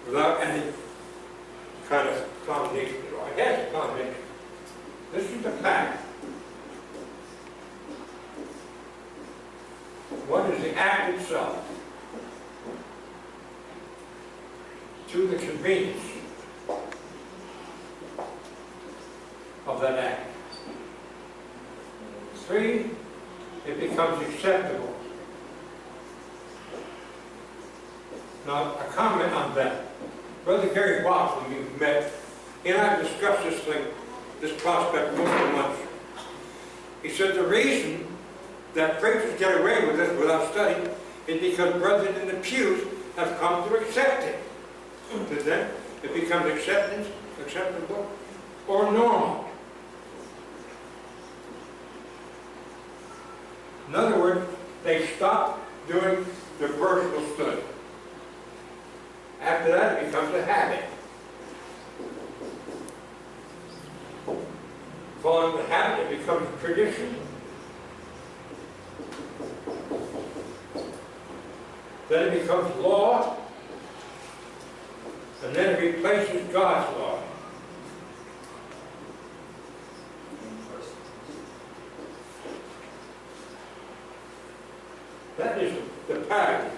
without any kind of foundation at all. It has a foundation. This is the fact. What is the act itself? To the convenience of that act. 3, it becomes acceptable. Now, a comment on that. Brother Gary Watts, when we met, he and I discussed this thing, this prospect more than once. He said the reason that preachers get away with this without study is because brethren in the pews have come to accept it. To them, it becomes acceptable, or normal. In other words, they stop doing the personal study. After that, it becomes a habit. Following the habit, it becomes a tradition. Then it becomes law. And then it replaces God's law. That is the pattern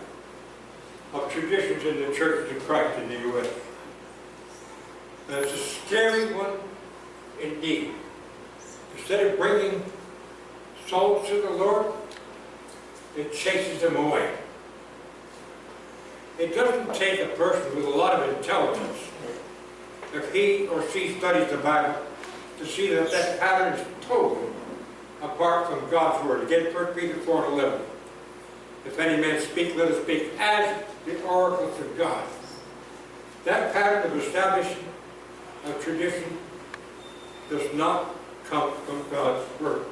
of traditions in the Church of Christ in the U.S. And it's a scary one indeed. Instead of bringing souls to the Lord, it chases them away. It doesn't take a person with a lot of intelligence, if he or she studies the Bible, to see that that pattern is totally apart from God's Word. Again, 1 Peter 4:11. If any man speak, let us speak as the oracles of God. That pattern of establishing a tradition does not come from God's Word.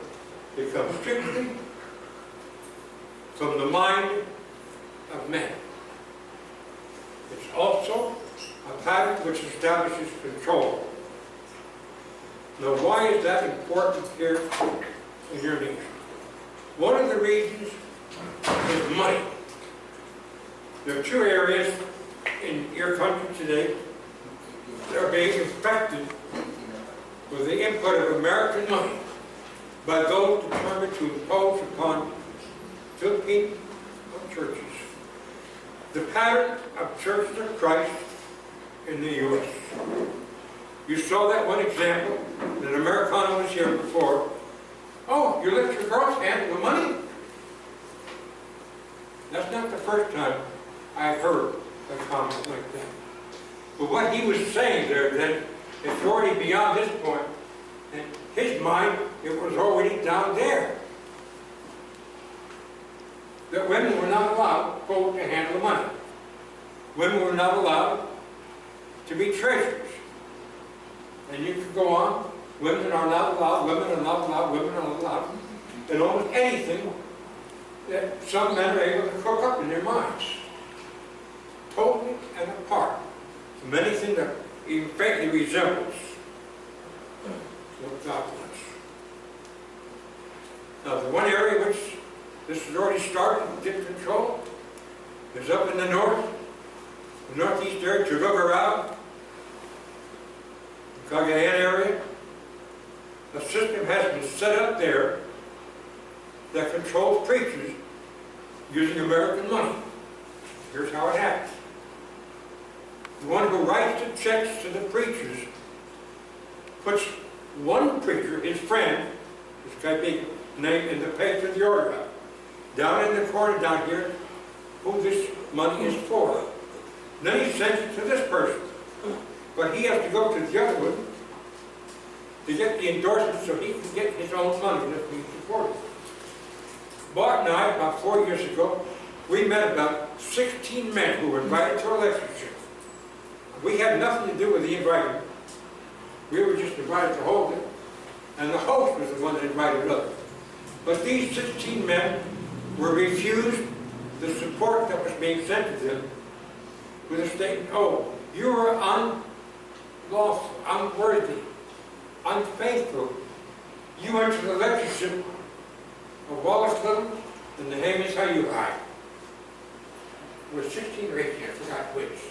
It comes strictly from the mind of man. It's also a pattern which establishes control. Now, why is that important here in your nation? One of the reasons is money. There are 2 areas in your country today that are being infected with the input of American money by those determined to impose upon Philippine churches the pattern of churches of Christ in the U.S. You saw that one example that Americana was here before. Oh, you let your girls handle the money? That's not the first time I've heard a comment like that. But what he was saying there then, it's already beyond this point. In his mind, it was already down there. That women were not allowed, quote, to handle the money. Women were not allowed to be treasurers. And you could go on, women are not allowed, women are not allowed, women are not allowed, and almost anything that some men are able to cook up in their minds. Totally and apart from anything that even faintly resembles what God wants. Now, the one area which this has already started to get control is up in the north, the northeast area, to look around, the Cagayan area. A system has been set up there that controls preachers using American money. Here's how it happens. The one who writes the checks to the preachers puts one preacher, his friend, this guy big name, in the page of the order down in the corner down here, who this money is for. Then he sends it to this person. But he has to go to the other one to get the endorsement so he can get his own money that we supported. Bart and I, about 4 years ago, we met about 16 men who were invited to a lectureship. We had nothing to do with the inviting. We were just invited to hold it, and the host was the one that invited us. But these 16 men were refused the support that was being sent to them with a statement, oh, you are unlawful, unworthy, unfaithful. You went to the lectureship of Wallace Little and the Hammons Hayuhai. There were 16 or 18, I forgot which.